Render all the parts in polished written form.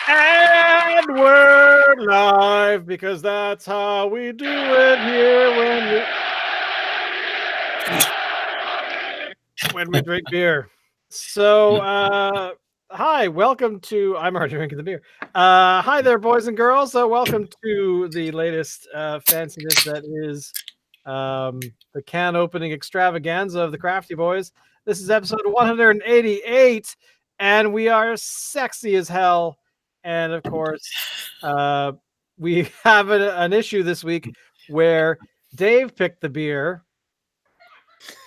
And we're live because that's how we do it here when we drink beer. So, hi, welcome to. I'm already drinking the beer. Hi there, boys and girls. Welcome to the latest fanciness that is the can opening extravaganza of the Crafty Boys. This is episode 188, and we are sexy as hell. And of course, we have an issue this week where Dave picked the beer,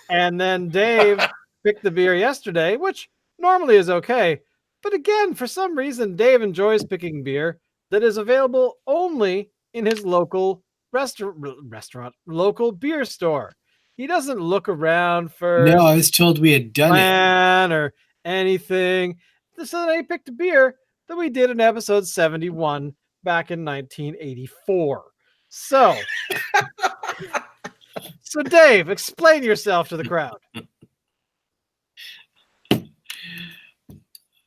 and then Dave picked the beer yesterday, which normally is okay. But again, for some reason, Dave enjoys picking beer that is available only in his local restaurant, local beer store. He doesn't look around for No, I was told we had done plan or anything. So then he picked a beer that we did in episode 71 back in 1984. So, so Dave, explain yourself to the crowd.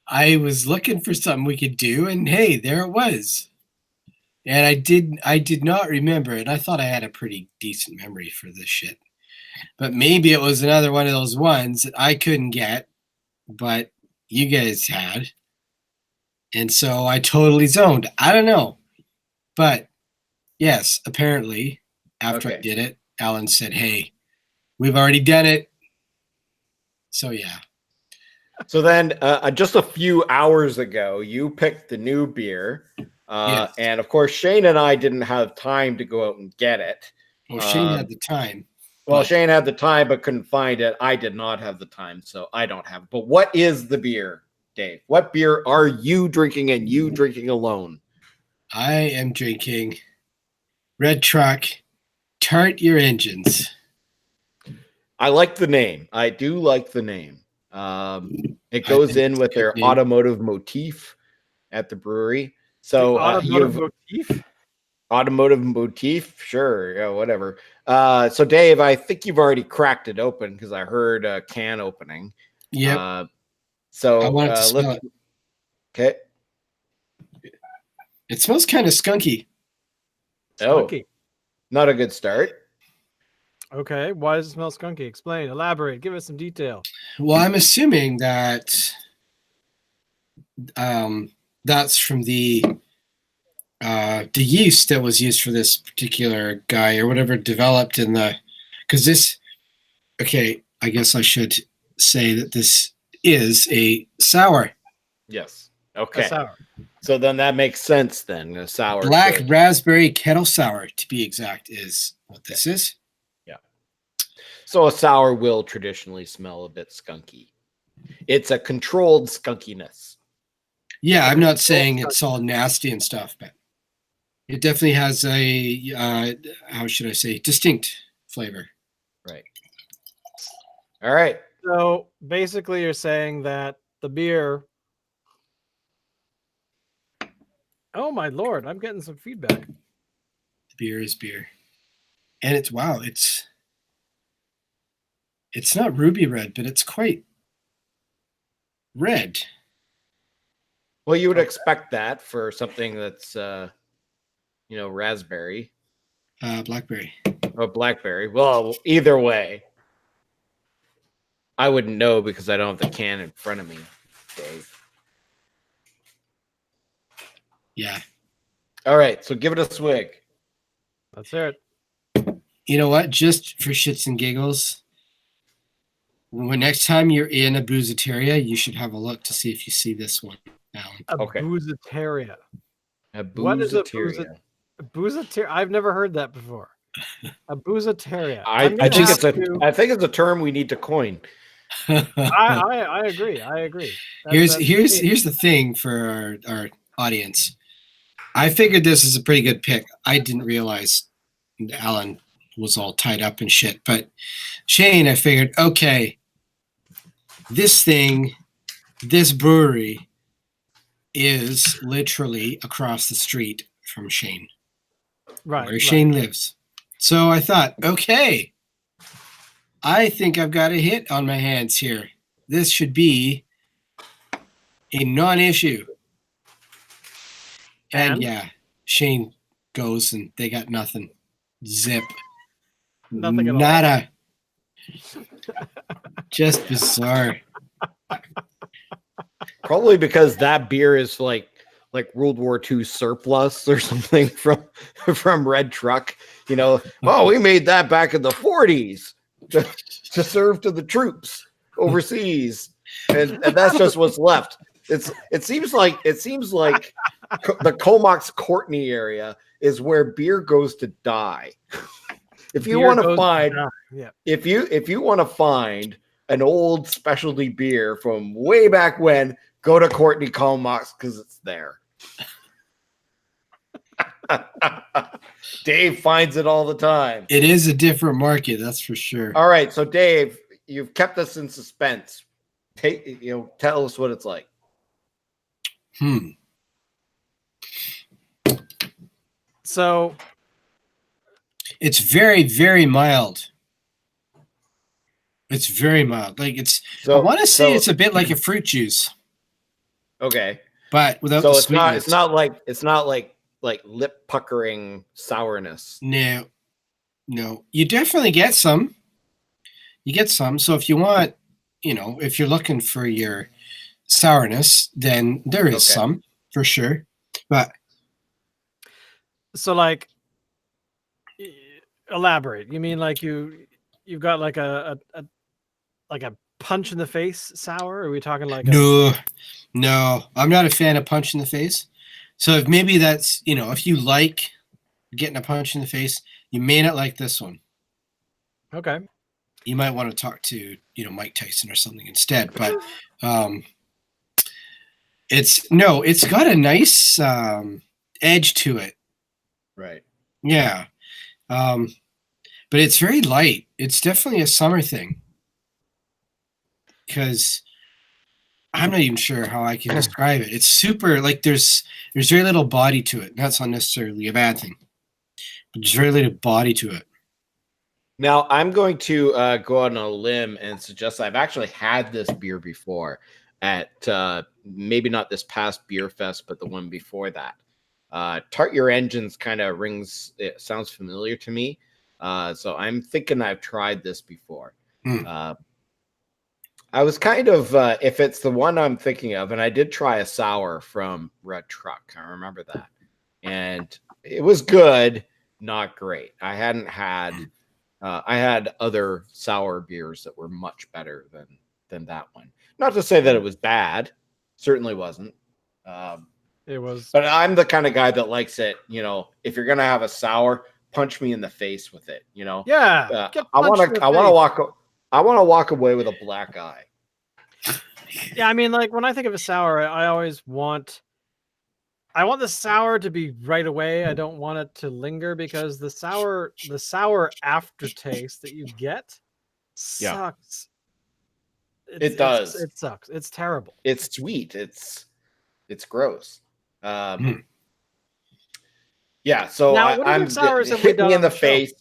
I was looking for something we could do, and hey, there it was. And I did not remember it. I thought I had a pretty decent memory for this shit. But maybe it was another one of those ones that I couldn't get, but you guys had. And so I totally zoned. I don't know. But yes, apparently, after I did it, Alan said, hey, we've already done it. So yeah. So then just a few hours ago, you picked the new beer. Yes. And of course, Shane and I didn't have time to go out and get it. Well, Shane had the time. Well, Shane had the time but couldn't find it. I did not have the time, so I don't have it. But what is the beer, Dave? What beer are you drinking and you drinking alone? I am drinking Red Truck, Tart Your Engines. I like the name. I do like the name. It goes in with their automotive motif at the brewery. So automotive motif, sure, yeah, whatever. So Dave, I think you've already cracked it open because I heard a can opening. Yep. So I wanted to smell it. Okay. It smells kind of skunky. Skunky. Not a good start. Okay, why does it smell skunky? Explain, elaborate, give us some detail. Well, I'm assuming that that's from the yeast that was used for this particular guy or whatever developed in the, because this, okay, I guess I should say that this is a sour. Yes. Okay. A sour. So then that makes sense then. A sour. Black raspberry kettle sour, to be exact, is what this is. Yeah. So a sour will traditionally smell a bit skunky. It's a controlled skunkiness. Yeah, I'm not saying it's all nasty and stuff, but it definitely has a, how should I say, distinct flavor. Right. All right. So basically you're saying that the beer... Oh my Lord, I'm getting some feedback. Beer is beer. And it's, wow, it's not ruby red, but it's quite red. Well, you would expect that for something that's, raspberry. Blackberry. Oh, blackberry. Well, either way. I wouldn't know because I don't have the can in front of me, Dave. Yeah. All right, so give it a swig. Let's hear it. You know what? Just for shits and giggles, when next time you're in a boozeteria, you should have a look to see if you see this one, Alan. A boozeteria. What is a boozeteria? I've never heard that before. A boozeteria. I think it's a term we need to coin. I agree. Here's the thing for our audience. I figured this is a pretty good pick. I didn't realize Alan was all tied up and shit. But Shane, I figured, okay, this brewery is literally across the street from Shane. Right. Where Shane lives. So I thought, okay, I think I've got a hit on my hands here. This should be a non-issue. And yeah, Shane goes and they got nothing. Zip. Nothing at all. Nada. Just bizarre. Probably because that beer is like World War II surplus or something from Red Truck. You know, oh, we made that back in the 40s to serve to the troops overseas, and that's just what's left. It seems like the Comox Courtney area is where beer goes to die. If you want to find, if you want to find an old specialty beer from way back when, go to Courtney Comox because it's there. Dave finds it all the time. It is a different market, that's for sure. All right, so Dave, you've kept us in suspense. Tell us what it's like. So it's very, very mild. It's very mild. Like I want to say it's a bit like a fruit juice. Okay. But without the sweetness. It's not like lip puckering sourness. No. You definitely get some. You get some. So if you want, if you're looking for your sourness, then there is some for sure. But so elaborate. You mean like you've got like a punch in the face sour? Are we talking like no, I'm not a fan of punch in the face. So if maybe that's, if you like getting a punch in the face, you may not like this one. Okay. You might want to talk to, Mike Tyson or something instead. But it's got a nice edge to it. Right. Yeah. But it's very light. It's definitely a summer thing. Because I'm not even sure how I can describe it. It's super, like there's very little body to it. That's not necessarily a bad thing. But there's very little body to it. Now, I'm going to go on a limb and suggest I've actually had this beer before at maybe not this past beer fest, but the one before that. Tart Your Engines kind of it sounds familiar to me. So I'm thinking I've tried this before. I was kind of, if it's the one I'm thinking of, and I did try a sour from Red Truck. I remember that. And it was good, not great. I hadn't had, I had other sour beers that were much better than that one. Not to say that it was bad. Certainly wasn't. It was. But I'm the kind of guy that likes it, if you're going to have a sour, punch me in the face with it, Yeah. I want to walk away with a black eye. Yeah, I mean, like when I think of a sour, I always want the sour to be right away. I don't want it to linger because the sour aftertaste that you get sucks. It does. It sucks. It's terrible. It's sweet. It's gross. Yeah, so now, what I'm sours have we hit done me in on the the face.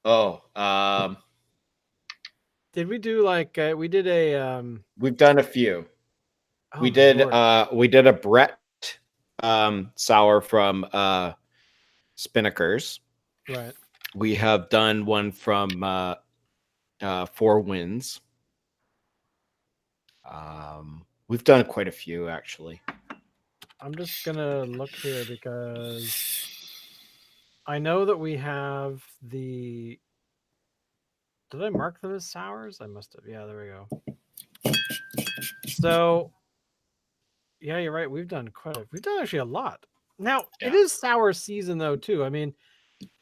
Show? Oh, did we do like we did a we've done a few. Oh, we did Lord. We did a Brett sour from Spinnakers. Right. We have done one from Four Winds. We've done quite a few actually. I'm just gonna look here because I know that we have the. Did I mark them as sours? I must have. Yeah, there we go. So, yeah, you're right. We've done actually a lot. Now it is sour season though too. I mean,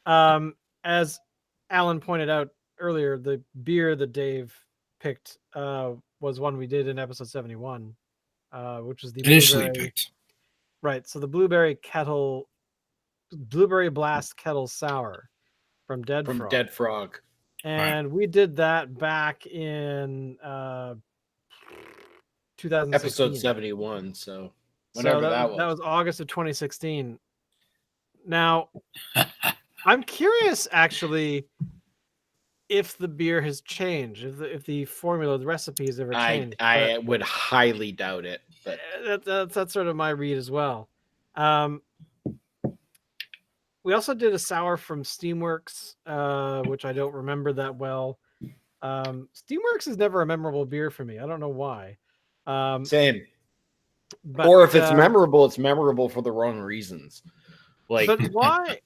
as Alan pointed out earlier, the beer that Dave picked was one we did in episode 71, which is the initially picked. Right. So the blueberry blast kettle sour from Dead Frog. And we did that back in 2016. Episode 71. So whenever that was. That was August of 2016. Now, I'm curious actually if the beer has changed, if the formula, the recipe has ever changed. I would highly doubt it. But that's sort of my read as well. We also did a sour from Steamworks, which I don't remember that well. Steamworks is never a memorable beer for me. I don't know why. Same. But, Or if it's memorable for the wrong reasons. Like, but why?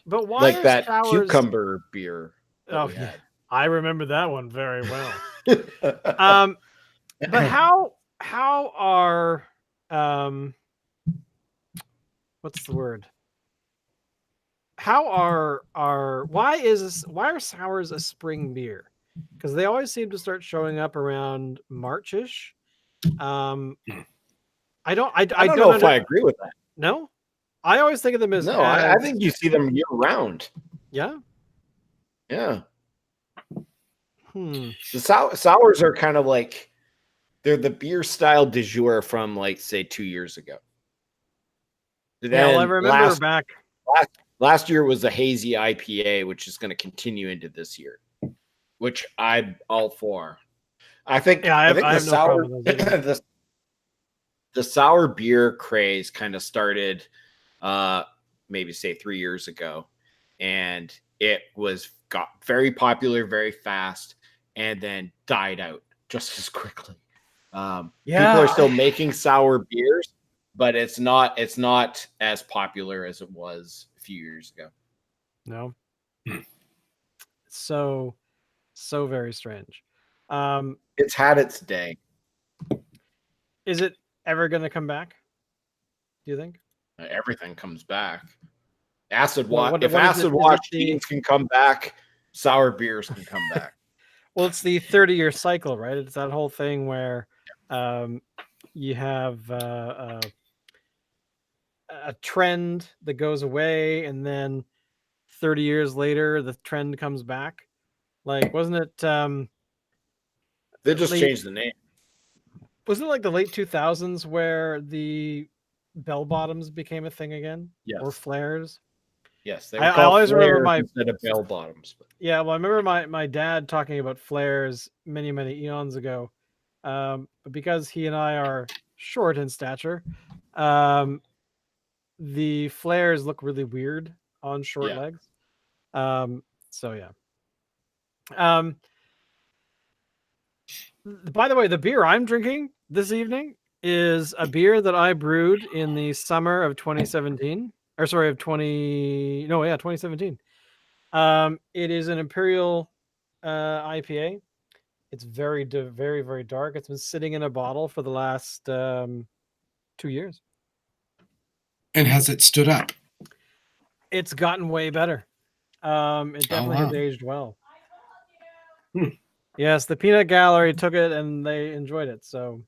But why like are that sours? cucumber beer. Oh yeah, I remember that one very well. Had. But how are what's the word? How are why are sours a spring beer? Because they always seem to start showing up around Marchish. I don't know if I agree with that. No, I always think of them as I think you see them year round. Yeah. Yeah. The sours are kind of like they're the beer style du jour from like say 2 years ago. Yeah, well, I remember last year was a hazy IPA, which is going to continue into this year, which I'm all for. I think I think have the no sour problem with those the sour beer craze kind of started maybe say 3 years ago, and it got very popular very fast and then died out just as quickly. People are still making sour beers, but it's not as popular as it was a few years ago. No. So very strange. It's had its day. Is it ever going to come back? Do you think? Everything comes back. Acid Well, if acid wash jeans can come back, sour beers can come back. Well, it's the 30-year cycle, right? It's that whole thing where you have a trend that goes away, and then 30 years later, the trend comes back. Like, wasn't it? They just changed the name. Wasn't it like the late 2000s where the bell bottoms became a thing again? Yes. Or flares? Yes, they were I always remember instead of bell bottoms. But. Yeah, well, I remember my dad talking about flares many eons ago, but because he and I are short in stature, the flares look really weird on short legs. So yeah. By the way, the beer I'm drinking this evening is a beer that I brewed in the summer of 2017. Or sorry, of 2017. It is an Imperial IPA. It's very, very dark. It's been sitting in a bottle for the last 2 years. And has it stood up? It's gotten way better. It definitely has aged well. Yes, the Peanut Gallery took it and they enjoyed it. So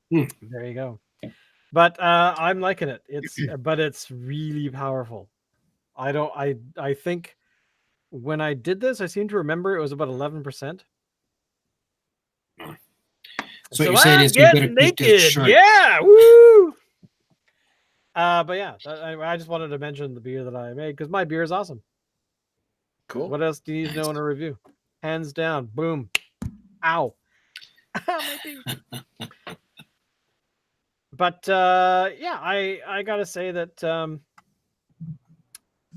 there you go. But I'm liking it. But it's really powerful. I think when I did this, I seem to remember it was about 11%. So what you're saying is get naked. Yeah, woo! But yeah, I just wanted to mention the beer that I made because my beer is awesome. Cool. What else do you need to know in a review? Hands down. Boom. Ow. But yeah, I gotta say that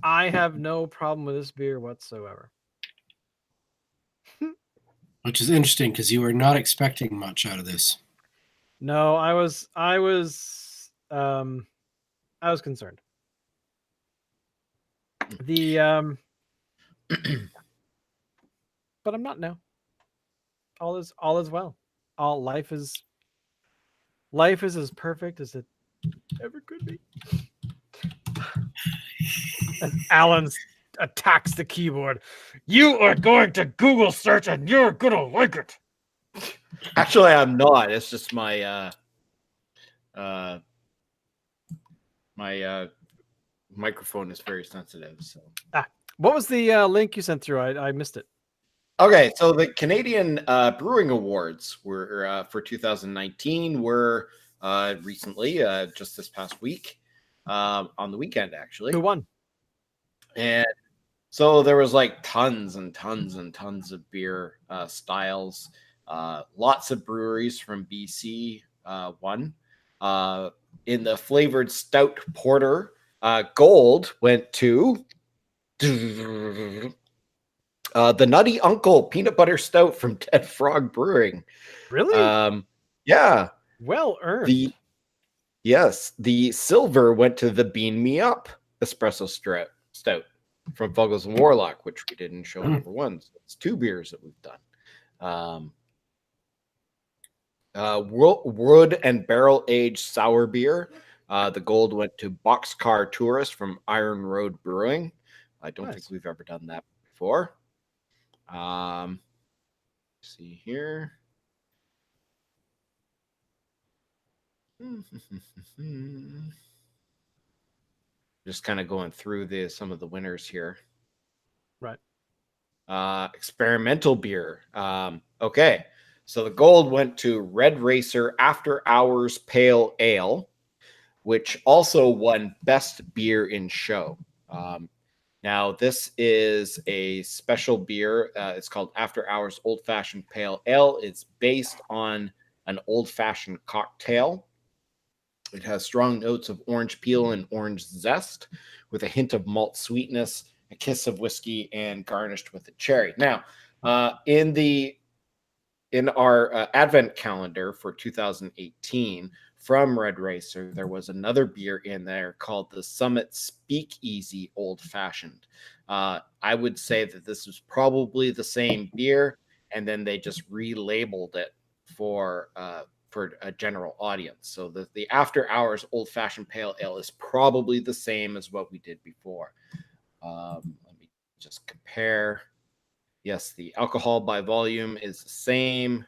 I have no problem with this beer whatsoever. Which is interesting because you were not expecting much out of this. No, I was concerned. But I'm not now. All is well. Life is as perfect as it ever could be. As Alan attacks the keyboard. You are going to Google search and you're gonna like it. Actually, I'm not. It's just my microphone is very sensitive. So, what was the link you sent through? I missed it. Okay, so the Canadian Brewing Awards were for 2019 were recently, just this past week, on the weekend actually. Who won? And so there was like tons and tons and tons of beer styles. Lots of breweries from BC won. In the flavored stout porter, gold went to the Nutty Uncle peanut butter stout from Dead Frog Brewing. Really? Yeah. Well earned. The silver went to the Bean Me Up espresso stout from Fuggles and Warlock, which we did in show number 1. So it's 2 beers that we've done. Wood and barrel aged sour beer. The gold went to Boxcar Tourist from Iron Road Brewing. I don't think we've ever done that before. See here. Just kind of going through some of the winners here. Right. Experimental beer. Okay. So the gold went to Red Racer After Hours Pale Ale, which also won Best Beer in Show. Now, this is a special beer. It's called After Hours Old Fashioned Pale Ale. It's based on an old-fashioned cocktail. It has strong notes of orange peel and orange zest with a hint of malt sweetness, a kiss of whiskey, and garnished with a cherry. Now, in our advent calendar for 2018 from Red Racer, there was another beer in there called the Summit Speakeasy Old Fashioned. I would say that this was probably the same beer, and then they just relabeled it for a general audience. So the After Hours Old Fashioned Pale Ale is probably the same as what we did before. Let me just compare. Yes, the alcohol by volume is the same.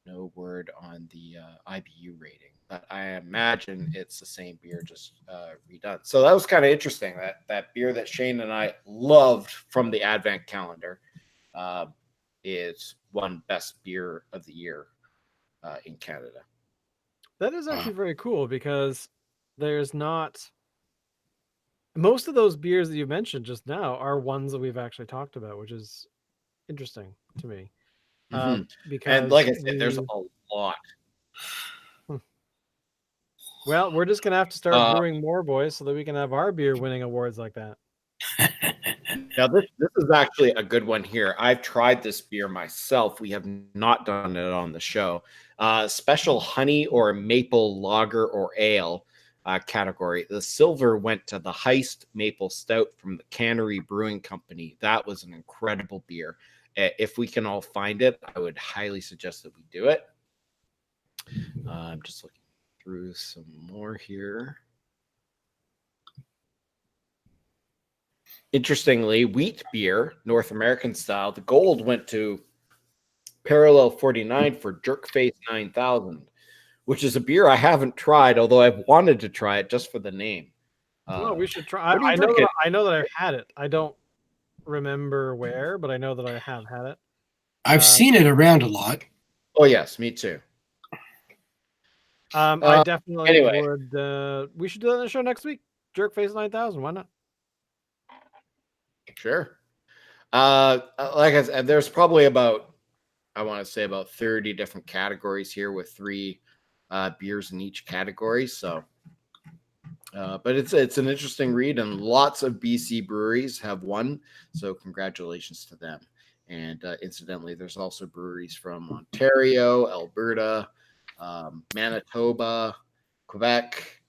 No word on the IBU rating, but I imagine it's the same beer, just redone. So that was kind of interesting. That beer that Shane and I loved from the Advent calendar is won Best Beer of the Year in Canada. That is actually very cool because there's not most of those beers that you mentioned just now are ones that we've actually talked about, which is interesting to me. Because and like I said, there's a lot. Well, we're just gonna have to start brewing more, boys, so that we can have our beer winning awards like that. Now, this is actually a good one here. I've tried this beer myself. We have not done it on the show. Special honey or maple lager or ale category. The silver went to the Heist Maple Stout from the Cannery Brewing Company. That was an incredible beer. If we can all find it, I would highly suggest that we do it. I'm just looking through some more here. Interestingly, wheat beer, North American style, the gold went to Parallel 49 for Jerkface 9000, which is a beer I haven't tried, although I've wanted to try it just for the name. Well, we should try. I know that I've had it. I don't remember where, but I know that I have had it. I've seen it around a lot. Oh yes, me too. I definitely would. We should do that on the show next week. Jerkface 9000. Why not? Sure. Like I said, there's probably about 30 different categories here with 3 beers in each category. So, but it's an interesting read, and lots of BC breweries have won. So congratulations to them. And incidentally, there's also breweries from Ontario, Alberta, Manitoba, Quebec,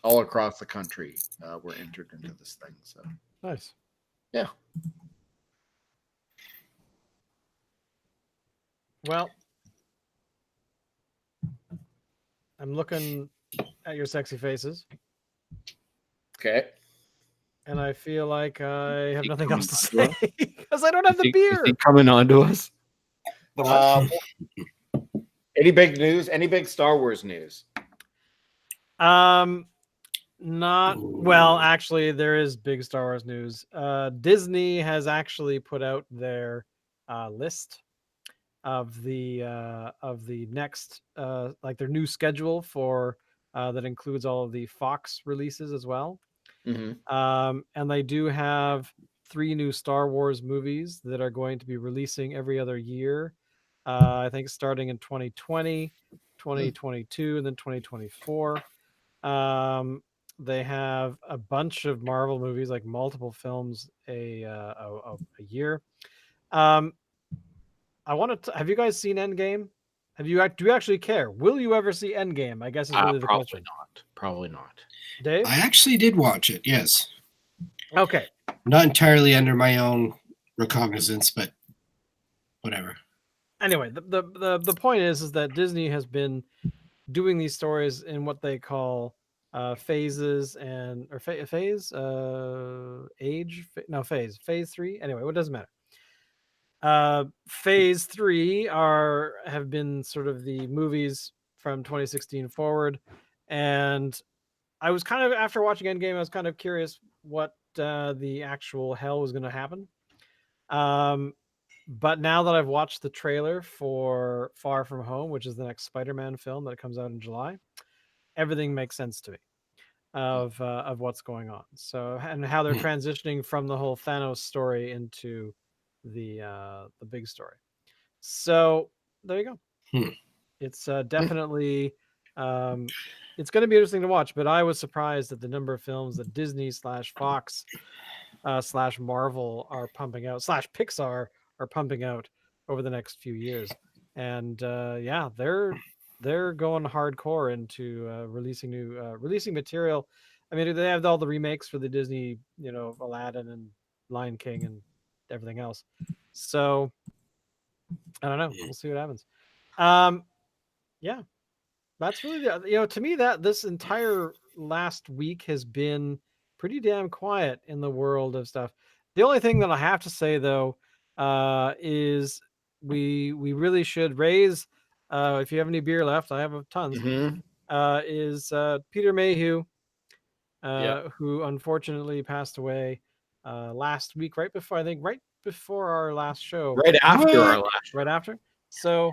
all across the country were entered into this thing. So nice. Yeah. Well, I'm looking at your sexy faces. Okay. And I feel like I have nothing else to say because I don't have the beer. Is he coming on to us? Any big news? Any big Star Wars news? Not well. Actually, there is big Star Wars news. Disney has actually put out their list of the next like their new schedule for that includes all of the Fox releases as well. And they do have 3 new Star Wars movies that are going to be releasing every other year. I think starting in 2020, 2022, and then 2024. They have a bunch of Marvel movies, like multiple films a year. I want to. Have you guys seen Endgame? Do you actually care? Will you ever see Endgame? I guess is really the Probably question. not. Probably not. Dave? I actually did watch it. Yes, Okay. not entirely under my own recognizance, but whatever. Anyway, the point is that Disney has been doing these stories in what they call phases and or phase age no phase 3. Anyway, what doesn't matter. Phase 3 have been sort of the movies from 2016 forward, and I was kind of, after watching Endgame, I was kind of curious what the actual hell was going to happen. But now that I've watched the trailer for Far From Home, which is the next Spider-Man film that comes out in July, everything makes sense to me of what's going on. So, and how they're transitioning from the whole Thanos story into the big story. So there you go. It's definitely it's going to be interesting to watch. But I was surprised at the number of films that Disney / Fox / Marvel are pumping out / Pixar are pumping out over the next few years. And yeah, they're going hardcore into releasing material. I mean, they have all the remakes for the Disney, Aladdin and Lion King and everything else. So I don't know. We'll see what happens. Yeah, that's really to me that this entire last week has been pretty damn quiet in the world of stuff. The only thing that I have to say though is we really should raise. If you have any beer left, I have tons. Is Peter Mayhew, who unfortunately passed away last week, right before our last show. Right after our last show. Right after. So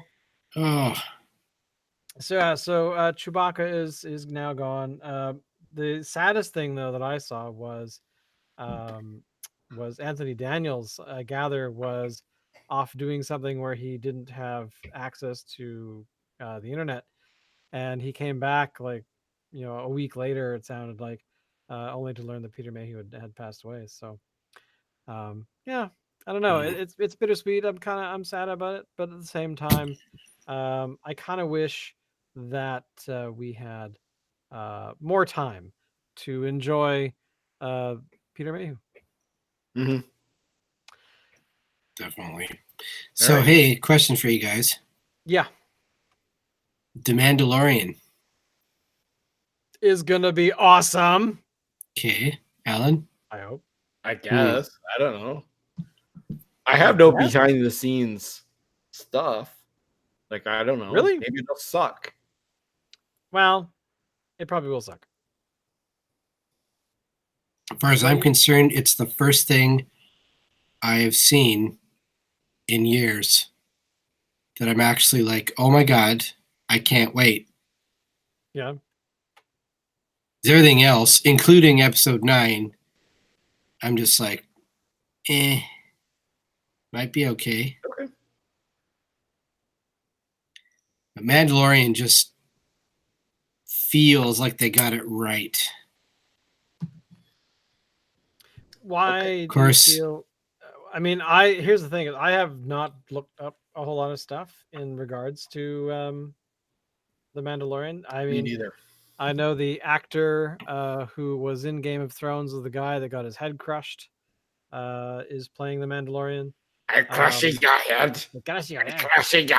Chewbacca is now gone. The saddest thing though that I saw was Anthony Daniels, I gather, was off doing something where he didn't have access to the internet, and he came back like a week later, it sounded like, only to learn that Peter Mayhew had passed away. So yeah, I don't know. It's bittersweet. I'm sad about it, but at the same time, I kind of wish that we had more time to enjoy Peter Mayhew. Definitely. So, right. Hey, question for you guys. Yeah. The Mandalorian is gonna be awesome. Okay, Alan? I hope. I guess. I don't know. I have no behind the scenes stuff. Like, I don't know. Really? Maybe it'll suck. Well, it probably will suck. As far as I'm concerned, it's the first thing I have seen in years that I'm actually like, oh my God, I can't wait. Yeah. Everything else, including episode 9, I'm just like, might be okay. Okay. But Mandalorian just feels like they got it right. Why? Of course. Do you feel? I mean, here's the thing: I have not looked up a whole lot of stuff in regards to the Mandalorian. I mean, me neither. I know the actor who was in Game of Thrones, was the guy that got his head crushed, is playing the Mandalorian. I crushed your head. Crushed your head. I've seen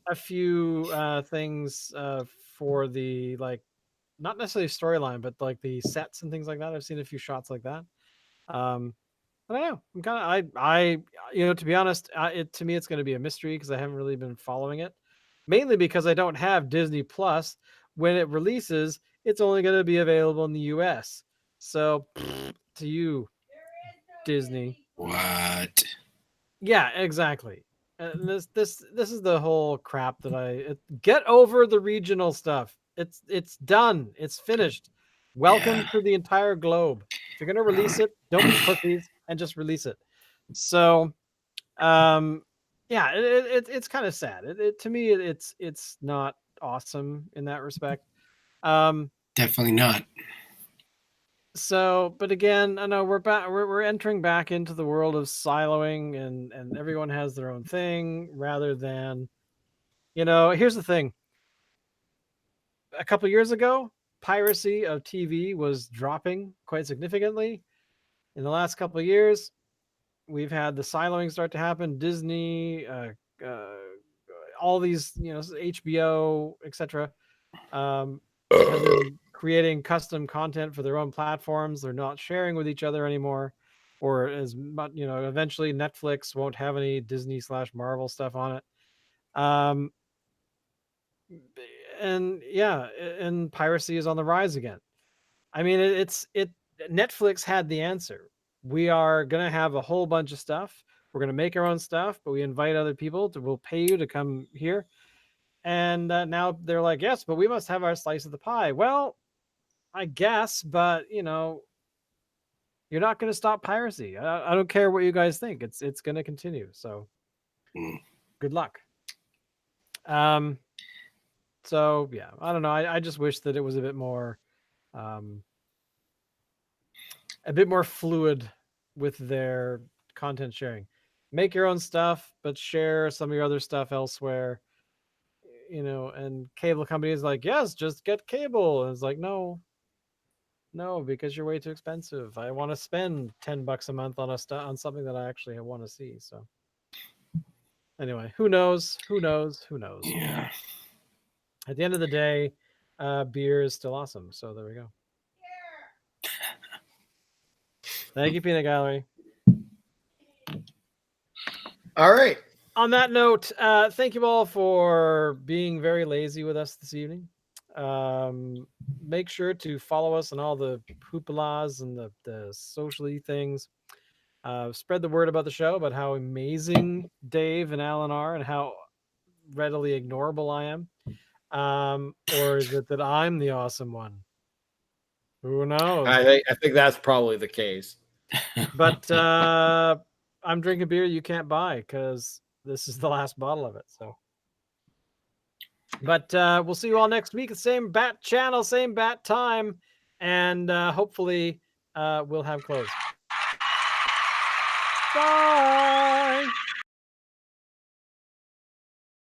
a few things for the, like, not necessarily storyline, but like the sets and things like that. I've seen a few shots like that. I don't know. I'm kind of I to be honest, to me it's going to be a mystery because I haven't really been following it, mainly because I don't have Disney Plus. When it releases, it's only going to be available in the US. So, to you, Disney. What? Yeah, exactly. And this is the whole crap that get over the regional stuff. It's done. It's finished. Welcome to the entire globe. If you're going to release it, don't be pussies and just release it. So, yeah, it's kind of sad. To me, it's not awesome in that respect. Definitely not. So, but again, I know we're back. We're entering back into the world of siloing, and everyone has their own thing rather than, Here's the thing. A couple years ago, piracy of TV was dropping quite significantly. In the last couple of years, we've had the siloing start to happen. Disney, all these, HBO, etc. Have been creating custom content for their own platforms. They're not sharing with each other anymore, or as much. Eventually Netflix won't have any Disney/Marvel stuff on it. And yeah, and piracy is on the rise again. I mean, Netflix had the answer. We are going to have a whole bunch of stuff. We're going to make our own stuff, but we invite other people to, we'll pay you to come here. And now they're like, yes, but we must have our slice of the pie. Well, I guess, but you're not going to stop piracy. I don't care what you guys think. It's going to continue. So good luck. So yeah, I don't know. I just wish that it was a bit more fluid with their content sharing. Make your own stuff, but share some of your other stuff elsewhere. And cable companies like, yes, just get cable. And it's like, no, because you're way too expensive. I want to spend $10 a month on on something that I actually want to see. So anyway, who knows? Yeah. At the end of the day, beer is still awesome. So there we go. Thank you, Peanut Gallery. All right. On that note, thank you all for being very lazy with us this evening. Make sure to follow us on all the hoopalas and the socially things. Spread the word about the show, about how amazing Dave and Alan are and how readily ignorable I am. Or is it that I'm the awesome one? Who knows? I think that's probably the case. But I'm drinking beer you can't buy because this is the last bottle of it. So, but we'll see you all next week. Same bat channel, same bat time, and hopefully we'll have clothes. Bye.